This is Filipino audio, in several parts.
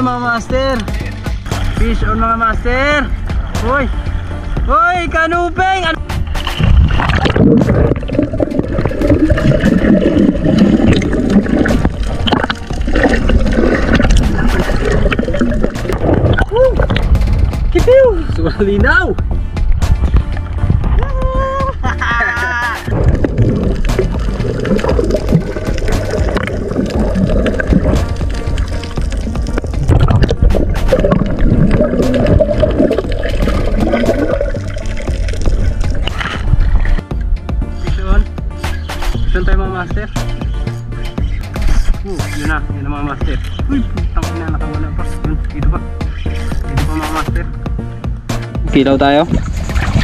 mga master. Fish on mga master. Uy. Uy, kanupeng. Kipiw. Sumalinaw. Master. Yun na mga master. Uy, putang ina, nakawala pa. Yun, dito pa. Dito pa mga master. Kilaw tayo.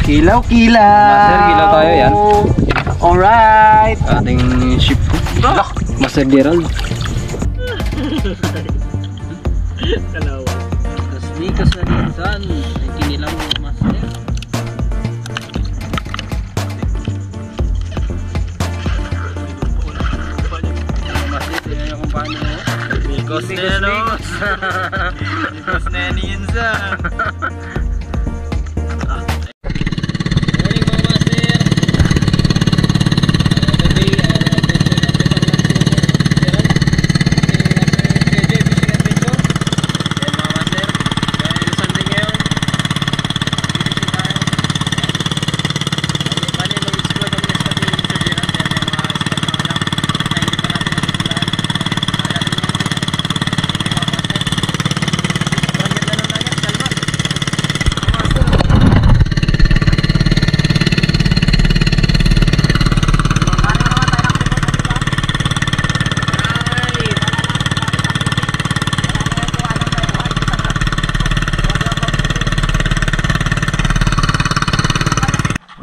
Kilaw. Master, kilaw tayo yan. Alright. Ating ship ko. Master Gerald. Kalawa. Kasmikas na dinsan. Ay kinilaw master. Mikos nenos. Mikos neninsa.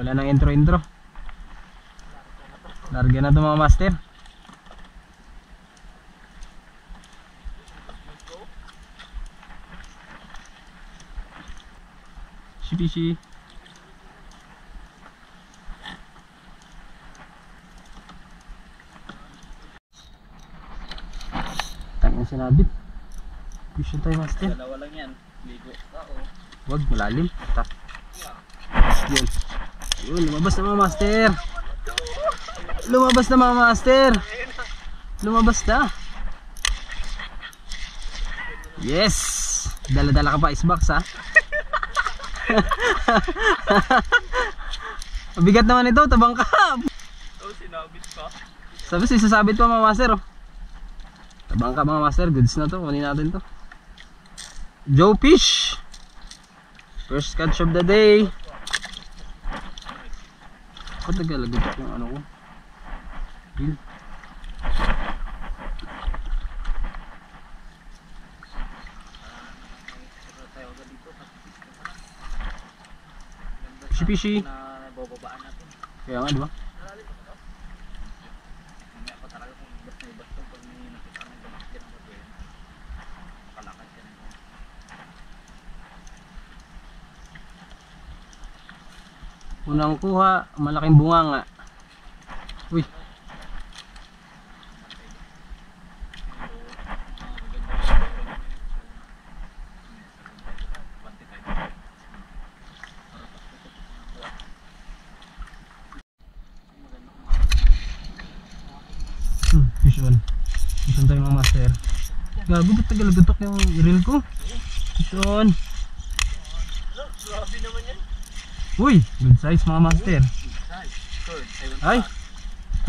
Wala nang intro. Larga na ito mga master. Shipishi. Tangin sinabit. Fishing tayo master. Dalawa lang yan. Ligo. Wag, malalim. Tap. Yun. Yun, lumabas na mga master. Lumabas na mga master. Lumabas na. Yes. Dala-dala ka pa icebox ha. Bigat naman ito, tabang ka. Oh, sinabit pa. Sabi sasabit pa mga master oh. Tabang ka mga master, goods na to. Kunin natin to. Joe Fish. First catch of the day. Ba't nagalagot yung ano ko? Reel. Fishy. Kaya nga diba? Unang kuha, malaking bunganga. Uy. Fish on. Fish on tayo mga master. Gago, ba't tagal-gutok yung reel ko? Fish on. Grabe naman yan. Uy, good size mga master. Ay,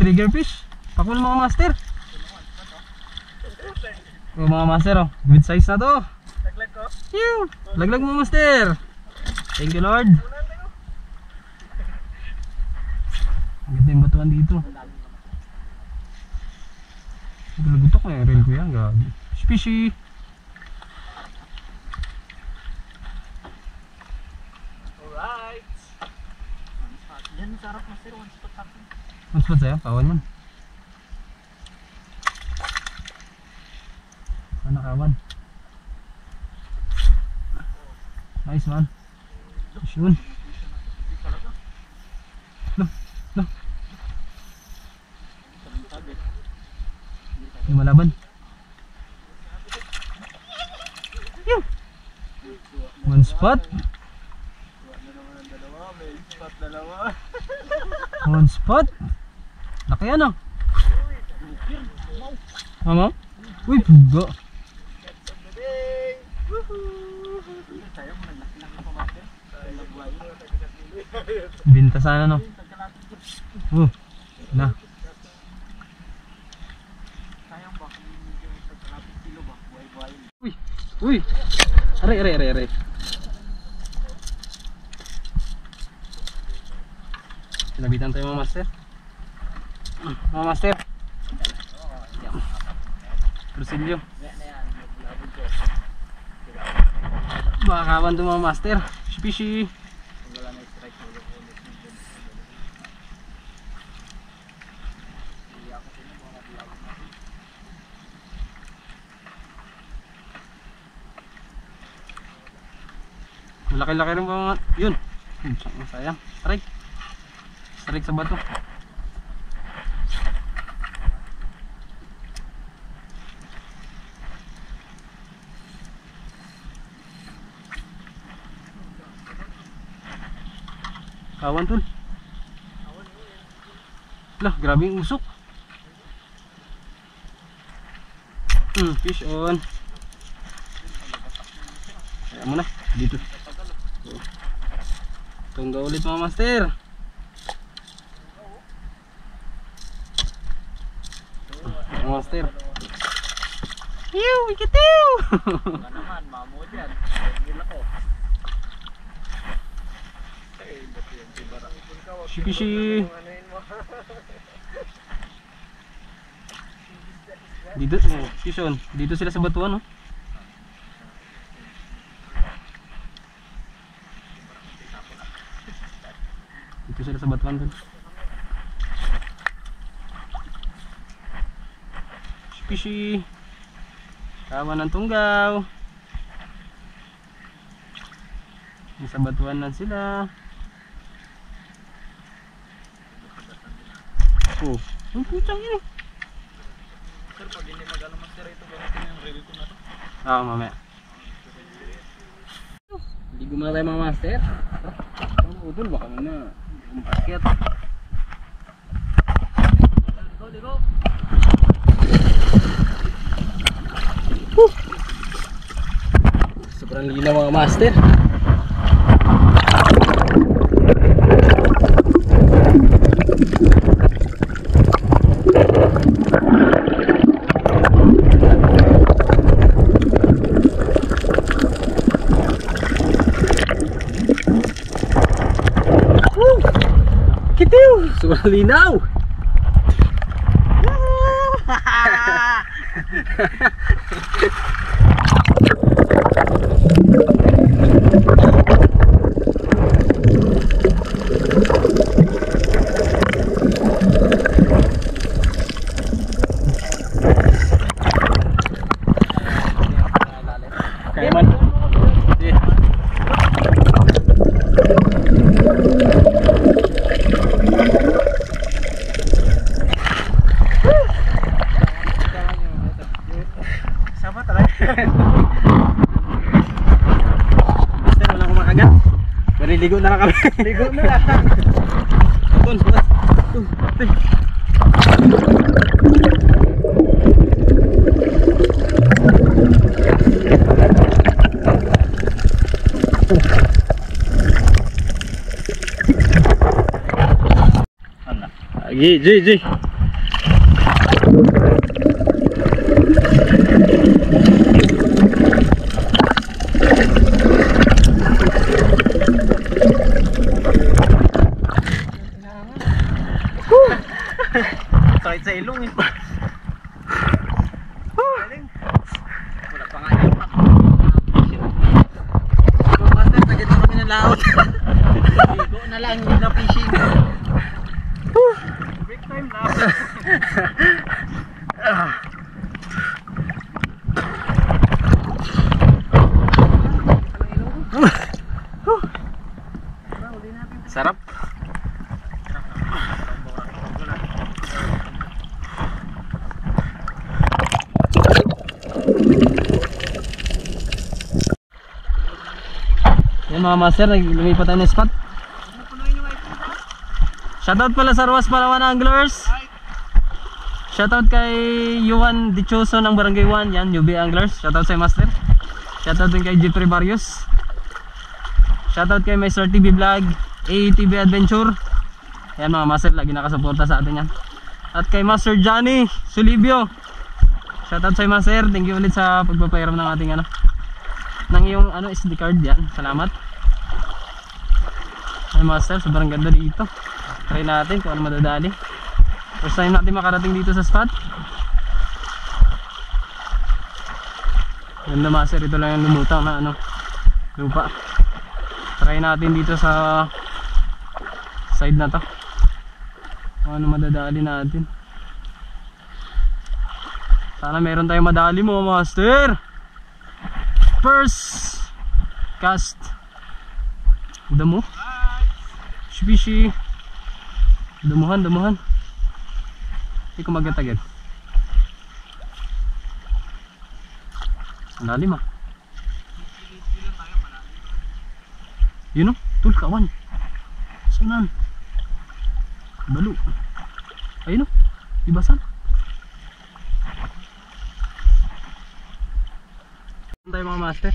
trigger fish. Pakul mga master. Oh, mga master oh, good size na to. Laglag ko? Yuh, laglag mga master. Thank you Lord. Ang ganda yung batuan dito. Gutok na yung reel ko yan. Gabi. Fishy. Alright. Yan, sarap master. One spot tapo. One spot sa'yo? Kawan man. Kawan. Nice man. Yun. Loh. Yung malaban. One spot. Wala naman ang dalawa. May spot dalawa. One spot. Laki yan ah. Mama? Uy, puga. Catch of the day. Woohoo! Sayang mo naglaki-laki pa master. Nagbuhay mo. Binta sana no. Na. Sayang ba kung medyo tagkalapit kilo ba? Buhay-buhay. Uy. Uy. Aray. Sinabitan tayo mga master. Mga master. Prosilyo. Baka kawan to mga master. Fishy. Wala na strike mo ulit. Malaki-laki rin pa mga... Yun. Sayang. Strike sa bato. Kawan tol. Lah, grabe yung usok. Fish on. Kaya mo na, dito. Tungga ulit mga master. Mga master. Ew, ikitiw! Wala naman, mamo dyan. Hindi ako. Shikishi. Dito, fish on. Dito sila sa batuan, no? Dito sila sa batuan dun. Shikishi. Kawan ng tunggaw. Sa batuan lang sila. Oh, ang putang yun. Sir, pag hindi mag-ano master ito, gamitin yung reel ko na to. Mamaya. Hindi gumana tayo mga master. Ang udol, baka muna umakyat. Ligo. Sobrang linaw mga master. Sobrang linaw. Kaya man. Sama talaga. Master, wala akong makagat. Pero ligo na lang kami. Ligo na lang. Ji. Sakit sa ilong eh. Galing. Wala pa nga yun. So master, sagad na kami ng laot. Ligo na lang, hindi na fishing. Break time na. Sarap. Yan mga master, lumipat tayo ng spot. Pupunuin yung item ko. Shoutout pala sa Ruas Palawan Anglers. Shoutout kay Yuan Dichoso ng Barangay 1. Yan, UB Anglers. Shoutout sa master. Shoutout din kay Jeffrey Barrios. Shoutout kay Mr. TV Vlog, ATV Adventure. Yan mga master, lagi nakasuporta sa atin yan. At kay Master Johnny Sulibio. Shoutout sa master. Thank you ulit sa pagpapairam ng ating ng iyong SD card yan. Salamat. Ay master, sobrang ganda dito. Try natin kung ano madadali. First time natin makarating dito sa spot. Ganda master, ito lang yung lumutang na lupa. Try natin dito sa side na to. Kung ano madadali natin. Sana meron tayong madali mo master. First cast. Damo. Shibishi. Damuhan. Hindi ko magatagad. Ang lalim ah. Yun o, tul kawan. Sanan? Balo. Ayun o, ibasan. Ano tayo mga master?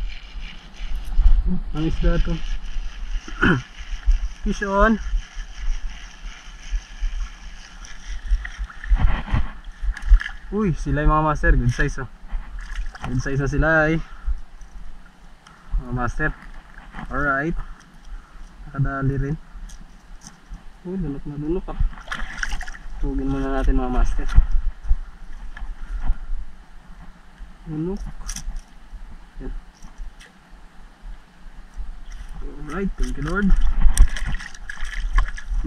Ang isda ito. Fish on. Uy, sila yung mga master, good size oh. Good size na sila eh. Mga master. Alright. Nakadali rin. Uy, lunok ah. Tugin muna natin mga master. Lunok. Yan. Alright, thank you Lord.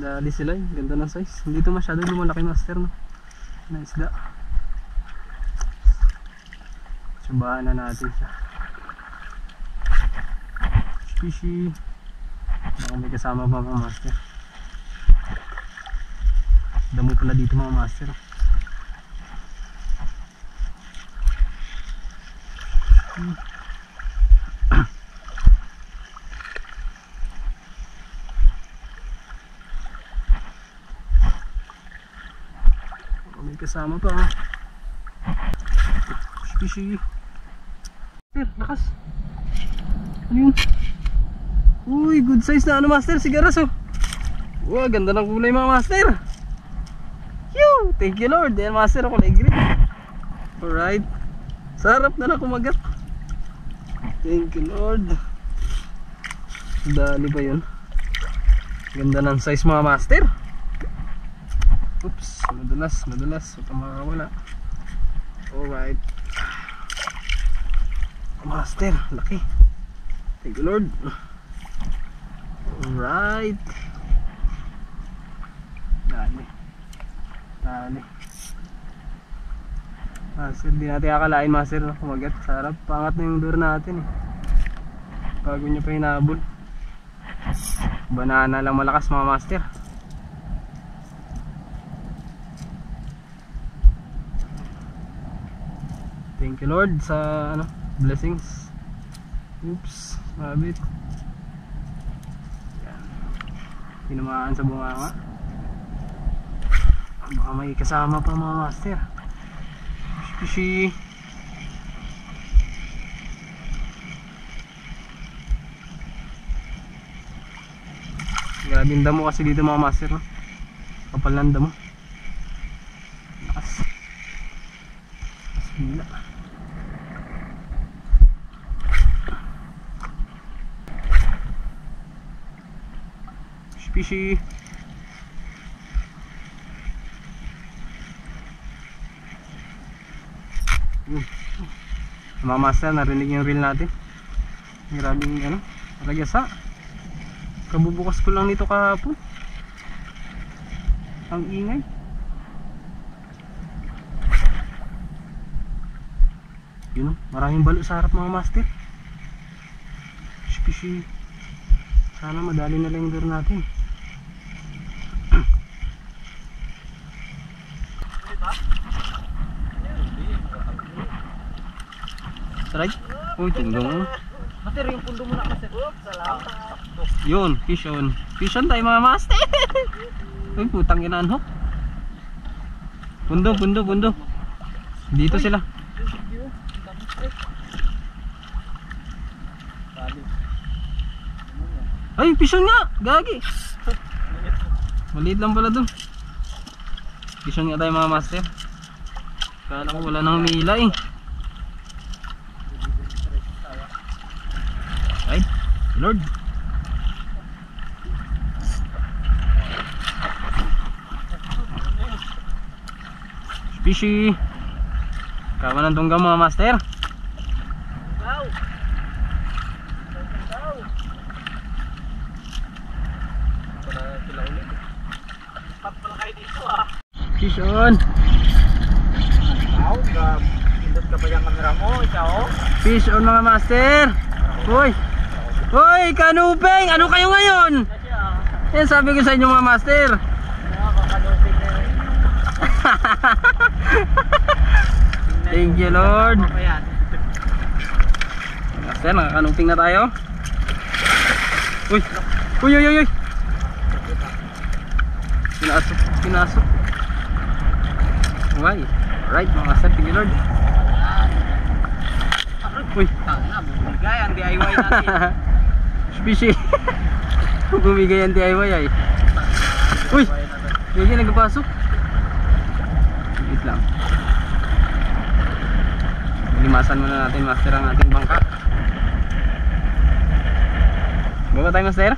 Dali sila eh, ganda ng size. Hindi ito masyado lumalaki master no. Na isda. Subahan na natin siya. Fishy. Baka may kasama pa mga master. Damo pala dito mga master. Baka may kasama pa. Fishy. Lakas. Ano yun? Uy, good size na master, sigaras oh. Wow, ganda ng kulay mga master. Yo, thank you Lord. Yan master, ako na-green. Alright. Sarap na kumagat. Thank you Lord. Dali ba yun? Ganda ng size mga master. Oops, madulas. Huwag kang makakawala. Alright. Master, laki. Thank you Lord. Alright. Dali. Master, di natin akalain master kumagat. Sarap, pangat na yung lure natin eh. Bago nyo pa hinabol. Banana lang malakas mga master. Thank you Lord sa blessings. Oops, mabit. Yan. Tinamaan sa bunganga. Baka may kasama pa mga master. Fishy. Grabe yung damo kasi dito mga master no? Kapal ng damo. Lakas. Bila. Fishy. Mga master, narinig yung reel natin. Grabing ragasa. Kabubukas ko lang nito kahapon. Ang ingay. Yun, maraming balo sa harap mga master. Fishy. Sana madali na lang yung lure natin. Strike? Uy, tunggang. Master, yung pundo muna master. Salamat. Yun, fish on. Fish on tayo mga master. Uy, putang inaan ho. Pundo. Dito sila. Ay, fish on nga. Gagi. Maliit lang pala dun. Fish on nga tayo mga master. Kala ko wala nang mila eh. Ay, Lord. Fishy. Kawanan tunggang mga master. Wow. Pat pala kayo dito ah. Fish on. Wow, pindot ka ba yung camera mo? Ikaw? Fish on mga master. Uy. Uy, kanupeng. Ano kayo ngayon? Yan sabi ko sa inyo mga master. Nakakakanupin na yun. Thank you Lord. Ayan. Master, nakakanuping na tayo. Uy. Uy. Pinasok. Okay. Alright mga master, thank you Lord. Uy. Tanga, bumigay ang DIY natin. Fishy. Bumigay ang DIY ay. Uy. Hindi nagpapasok. Wait lang. Limasan muna natin master ang ating bangka. Baba tayo master.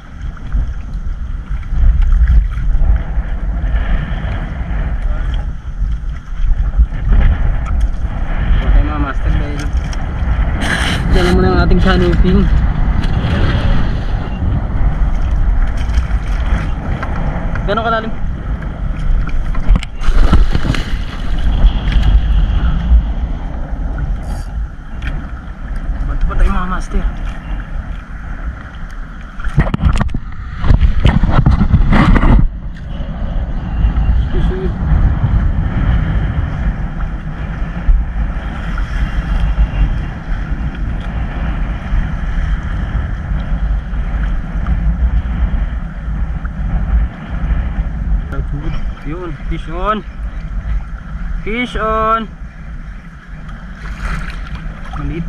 Baba tayo mga master dahil dyan muna ang ating canoping. Gano'ng kalalim? Ba't ba tayo mga master? Yun, fish on. Fish on. Malit.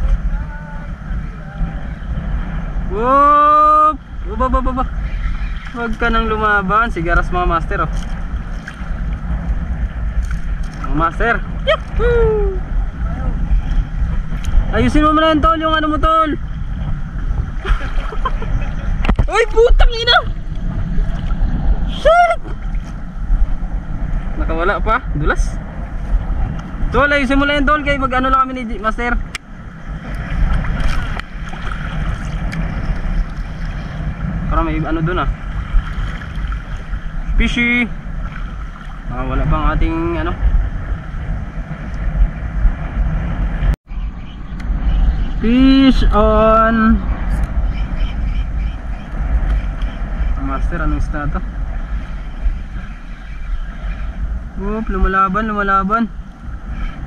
Whoop! Baba. Huwag ka nang lumaban. Sigaras mga master oh. Mga master. Yahoo! Ayusin mo muna yan tol, yung ano mo tol. Uy, putang ina! Shit! Nakawala pa, dulas. Tol, ayusin mo lang yan tol, kaya mag ano lang kami ni master. Parang may ano dun ah. Fishy. Nakawala pa ang ating ano. Fish on. Master, anong isda to? Oop, lumalaban.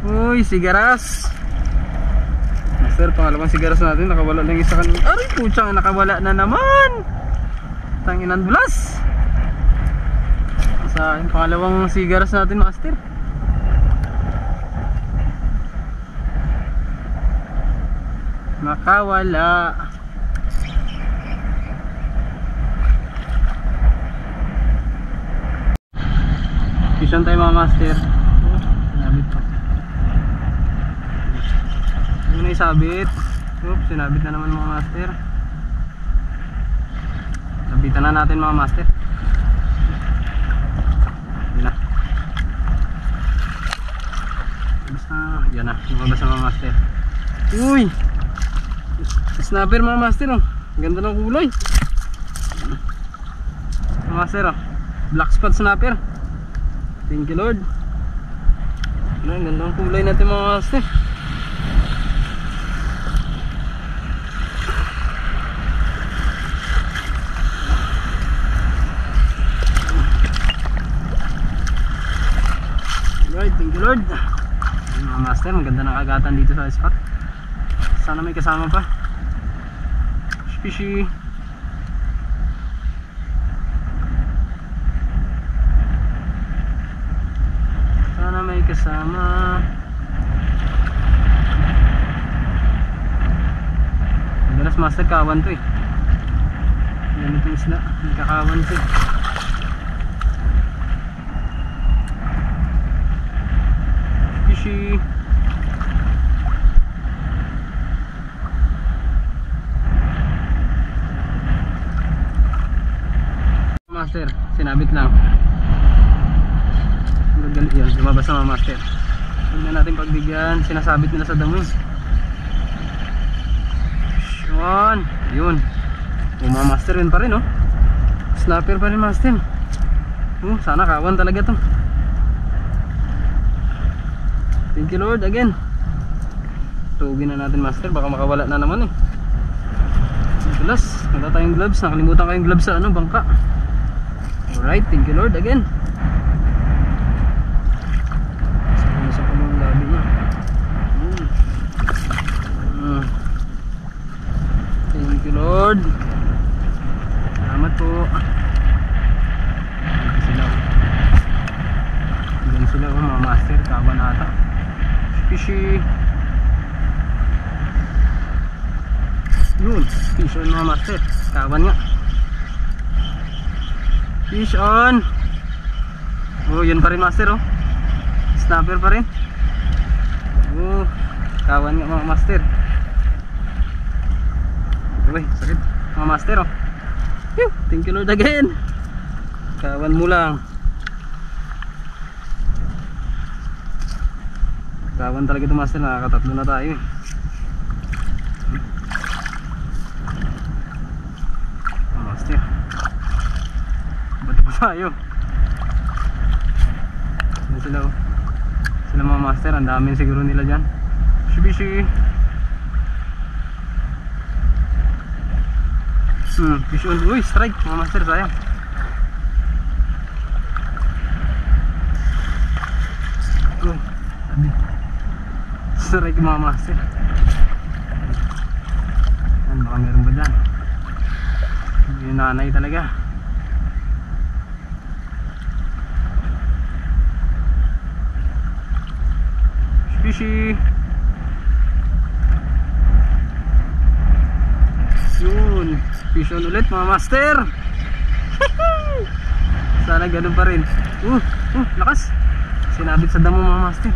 Uy, sigaras. Master, pangalawang sigaras natin. Nakawala lang isa kanina. Aray, putsang, nakawala na naman. Tanginan bulas. Sa pangalawang sigaras natin, master. Nakawala. Kisyan tayo mga master. Sinabit pa. Yung na isabit. Oops, sinabit na naman mga master. Sabitan na natin mga master. Yan na. Basta, yan na. Lumabas na mga master. Uy! Snapper mga master oh. Ganda ng kulay. Mga master oh. Black spot snapper. Thank you Lord. Ang ganda ng kulay natin mga master. Alright, thank you Lord. Mga master, ang ganda ng agatan dito sa spot. Sana may kasama pa. Fishy. Sana may kasama. Madalas master kawan to eh. Ganito isla, nagkakawan to eh. Fishy. Master, sinabit lang. Yun, lumabas na mga master. Huwag na natin pagbigyan, sinasabit nila sa damo. Yun, yun. Mga master yun pa rin oh. Snapper pa rin master. Sana kawan talaga to. Thank you Lord again. Tugin na natin master, baka makawala na naman eh. Plus, wala tayong gloves. Nakalimutan kayong gloves sa ano, bangka. Alright, thank you Lord again. Sa pamang labi niya. Thank you Lord. Salamat po. Diyan sila mga master, kawan ata. Fishy. Yun, fish on mga master, kawan nga. Fish on. Oh, yun pa rin master oh. Snapper pa rin. Oh, kawan nga mga master. Uy, sakit mga master oh. Thank you Lord again. Kawan mo lang. Kawan talaga ito master, nakakatatlo na tayo eh. Master, ba't ba tayo? Yan sila oh. Sila mga master, ang dami siguro nila dyan. Shibishi. Fish on. Uy, strike mga master, sayang. Strike mga master. Yan, baka meron ba dyan? Yung nanay talaga. Fishy. Yun, fish on ulit mga master. Sana ganun pa rin. Lakas. Sinabit sa damo mga master.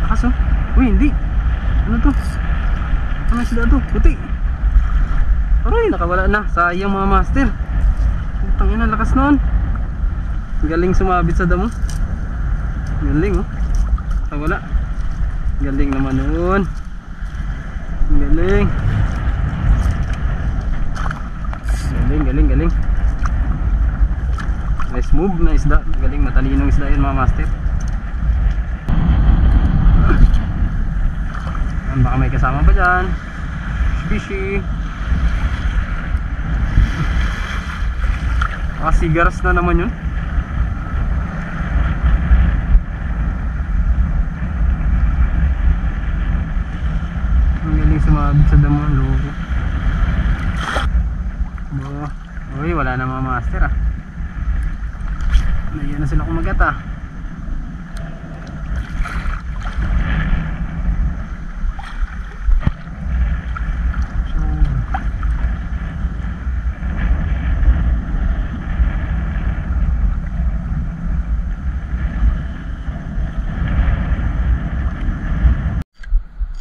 Lakas oh. Uy, hindi. Ano to? Ano sila to? Puti. Aray, nakawala na. Sayang mga master. Putang ina, lakas noon. Galing sumabit sa damo. Galing oh. Nakawala. Galing naman noon. Galing. Galing. Nice move na isda. Galing, matalinong isda yun mga master. Baka may kasama pa dyan. Fishy. Sigaras na naman yun. Ang galing sumabit sa damo. Loko. Uy, wala na mga master ah. Naiyan na sila kumagat ah.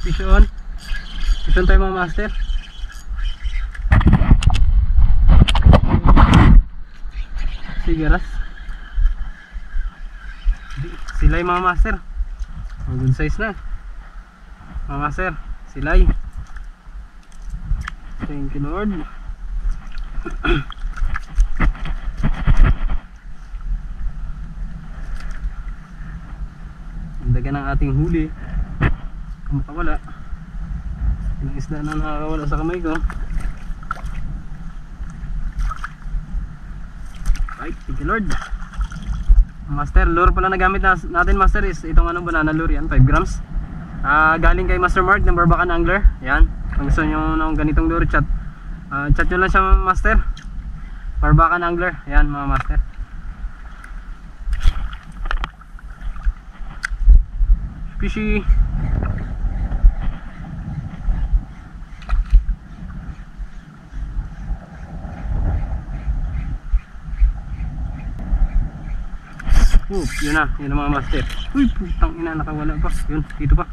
Fish on. Fish on tayo mga master. Sigaras. Silay mga master. Good size na mga master. Silay. Thank you Lord. Ang daga ng ating huli. Makawala. Ilang isda na nakakawala sa kamay ko. Right, thank you Lord. Master, lure pala na gamit natin master is itong anong banana lure yan, 5 grams. Galing kay Master Mark ng Barbacan Angler. Yan, kung gusto nyo ng ganitong lure, chat Chat nyo lang siya mga master. Barbacan angler. Ayan mga master. Fishy. Yun na mga master. Uy, putang ina, nakawala pa. Yun, dito pa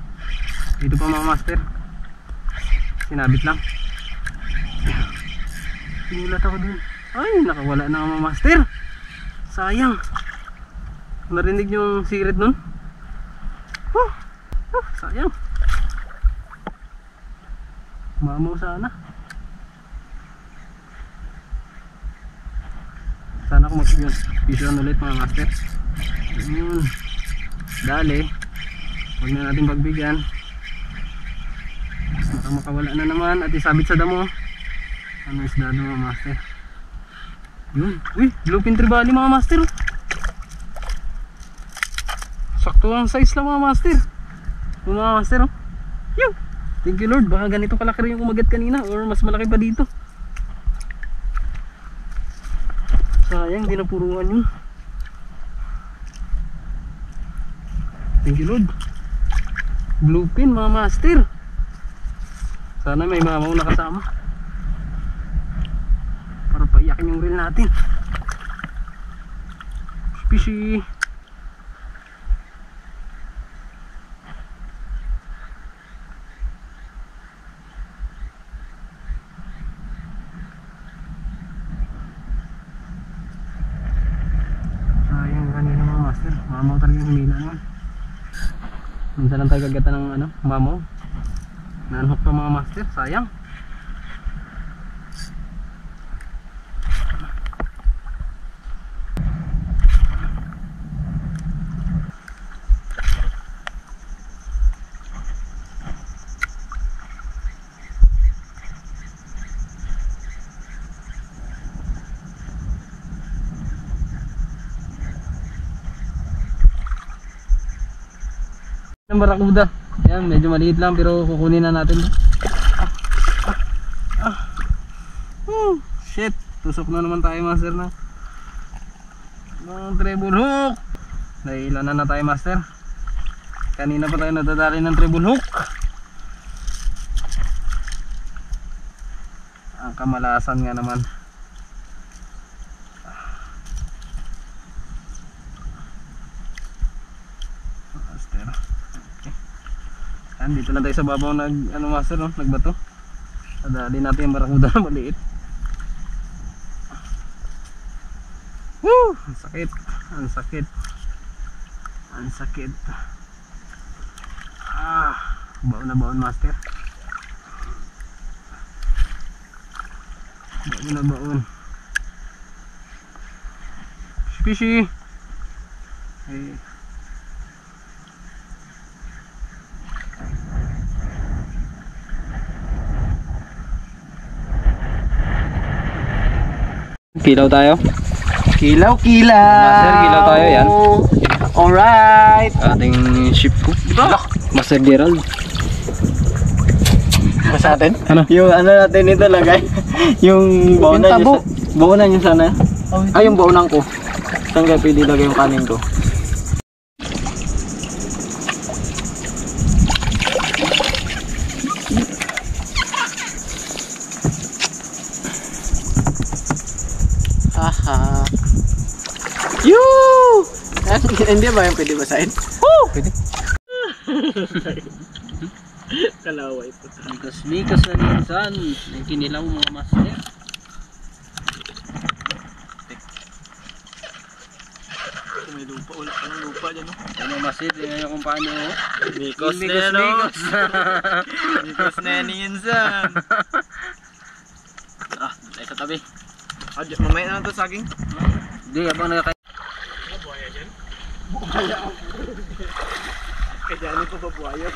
mga master. Sinabit lang. Sinulat ako dun. Ay, nakawala na mga master. Sayang. Narinig yung sirit nun. Sayang. Mamaw sana. Sana ako mag-vision ulit mga master. Yun. Dali. Huwag na natin pagbigyan. Baka makawala na naman at isabit sa damo. Ano isda mga master? Yun. Uy, bluefin trevally mga master. Sakto ang size lang mga master. Yung mga master. Yun. Thank you Lord. Baka ganito kalaki rin yung umagat kanina or mas malaki pa dito. Sayang, di napuruan yun. Thank you Lord. Bluefin mga master. Sana may mamaw na kasama para paiyakin yung reel natin. Fishy. Sayang kanina mga master. Mamaw talaga yung humila naman. Minsan lang tayo kagatan ng ano, mamaw. Nanhook pa mga master, sayang. Ng barakuda. Yan, medyo maliit lang pero kukunin na natin. Shit, tusok na naman tayo master na. Ng treble hook. Nailan na tayo master. Kanina pa tayo nadadali ng treble hook. Ang kamalasan nga naman. Dito lang tayo sa babaw master no, nagbato. Nadali natin yung barakuda na maliit. Woo! Ang sakit. Ang sakit. Ang sakit. Baon na baon master. Baon na baon. Fishy. Hey. Kilaw tayo. Kilaw. Master, kilaw tayo yan. Alright. Ating ship ko. Master Gerald. Sa atin? Ano? Yung ano natin ito lagay. Yung baunan nyo. Baunan nyo sana. Ay, yung baunan ko. Saan kaya pwede lagay yung kanin ko? Haha. Yoo! Hindi ba yung pwede basahin? Woo! Pwede. Kalaway po. Mikas na minsan. Yung kinilaw mga master. May lupa. Wala ka ng lupa dyan. Ano master? Tingnan nyo kung paano. Mikos na yan. Mikos na yan minsan. Tayo sa tabi. Mamaya na lang ito saging. Hindi, abang nakakain. Buhaya dyan? Buhaya. Kaya dyan ito ba buhaya?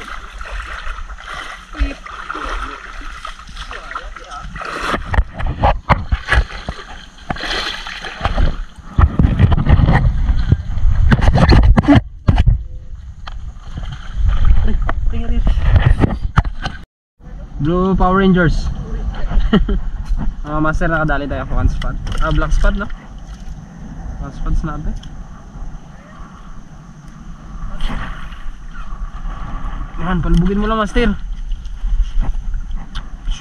Blue Power Rangers. Mga master, nakadali tayo one spot. Black spot, no? Black spots natin. Yan, palubugin mo lang, master.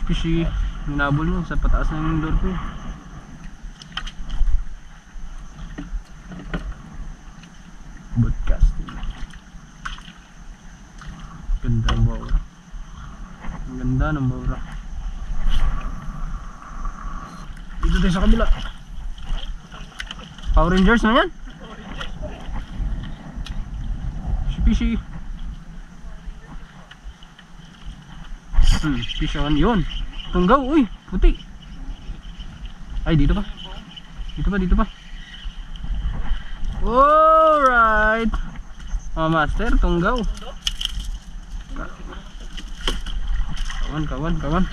Fishy, hinabol mo sa pataas na yung lure ko. Broadcasting. Ganda ng bawra. Ang ganda ng bawra. Dito tayo sa kabila. Power Rangers na yan. Fishy. Fish on yun. Tunggaw, uy, puti. Ay, dito pa. Dito pa. Alright. Master, tunggaw. Kawan.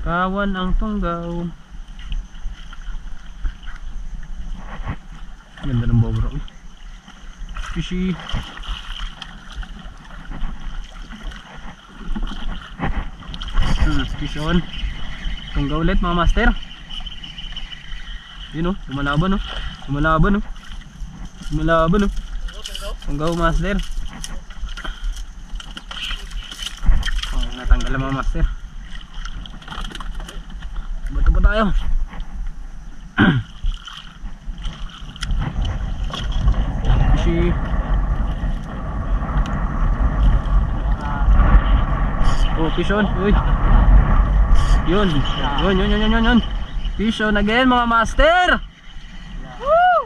Kawan ang tunggaw. Ganda ng bawra. Fishy. Fish on. Tunggaw ulit mga master. Yun o, lumalaban o. Tunggaw master. Natanggal ang mga master. Bato pa tayo. Fishy. Oh, fish on. Uy. Yun. Fish on again mga master. Woo!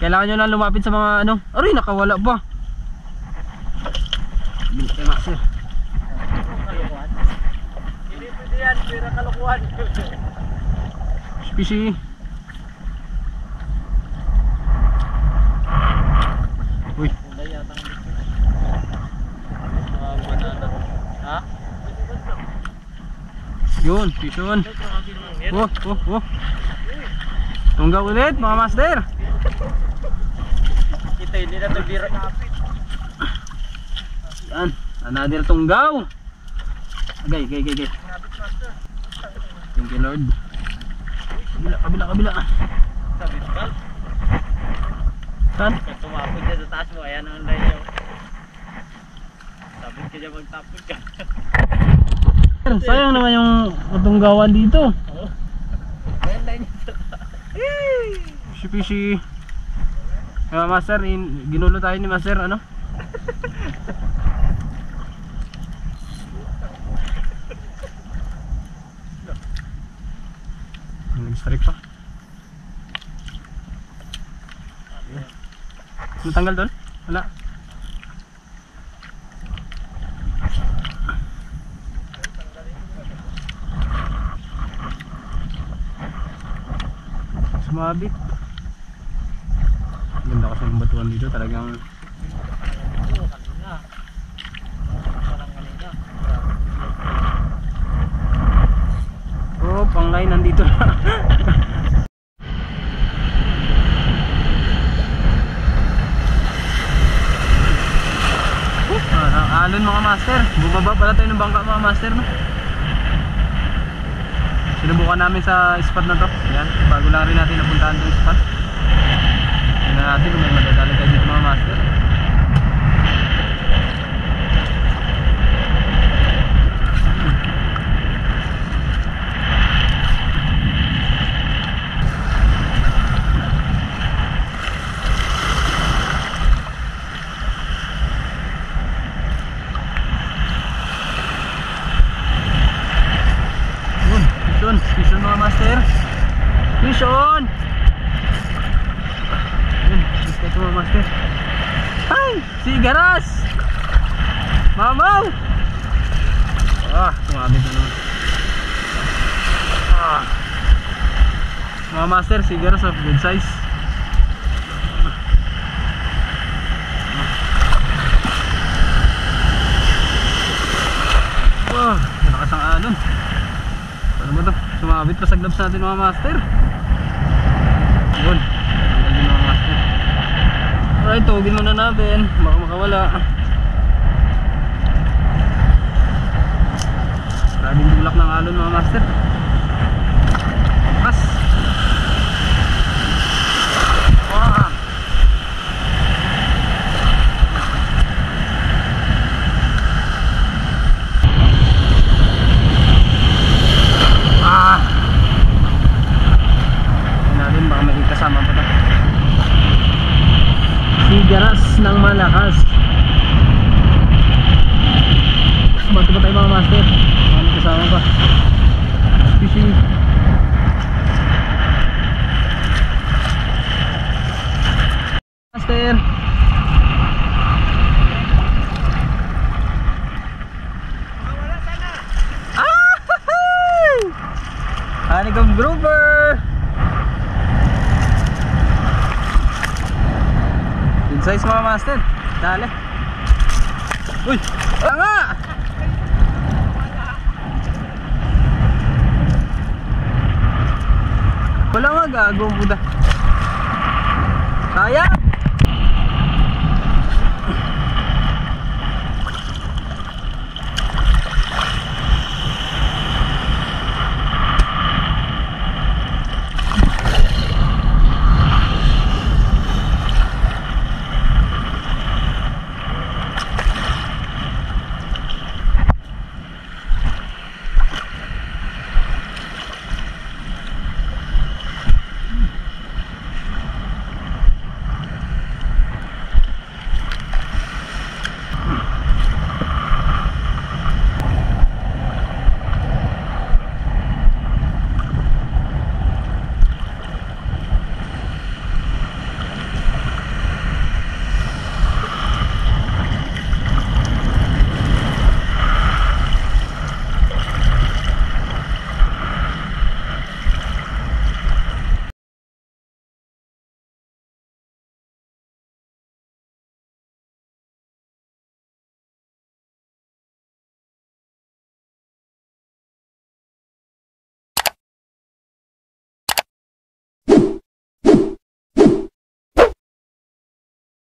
Kailangan nyo lang lumapit sa mga ano. Aray, nakawala pa. Bilis kayo master. Hindi pwede yan, pira kalukuhan. Fishy. Uy. Ha? Yun, fish on. Oh. Tunggaw ulit mga master. Kita hindi na bira kapit. Yan, another tunggaw. Agay. Thank you Lord. Kabila. Sabit ka? Saan? Tumapod dyan sa taas mo, ayan ang line nyo. Sabit ka dyan, magtapod ka. Sayang naman yung tunggawan dito. Ayan line nyo sa taas. Fishy. Master, ginulo tayo ni Master, ano? Nag-strike pa. Natanggal doon? Wala. Sumabit. Ganda kasi ng batuan dito, talagang oh, panglay nandito na. Alon mga master, bumaba pala tayo ng bangka mga master, no? Sinubukan namin sa spot na to. Ayan, bago lang rin natin napuntahan itong spot. Tignan natin kung may madadali tayo dito mga master. Fish on mga master. Fish on. Yun, fish ito mga master. Ay, sigaras. Mamaw. Sumabit na naman. Mga master, sigaras of good size. Malakas ang alon. Ano ba ito? Sumabit pa sa gloves natin mga master. Good. Tanggal din mga master. Alright, tugin muna natin. Baka makawala. Maraming tulak ng alon mga master. Pas. Wow. Baka may kasama pa ito. Sigaras ng malakas. Bato pa tayo mga master. Baka may kasama pa. Fishing. Master. Honeycomb grouper. Good size mga master. Dali. Uy! Nga! Wala nga, gago. Buda. Sayang!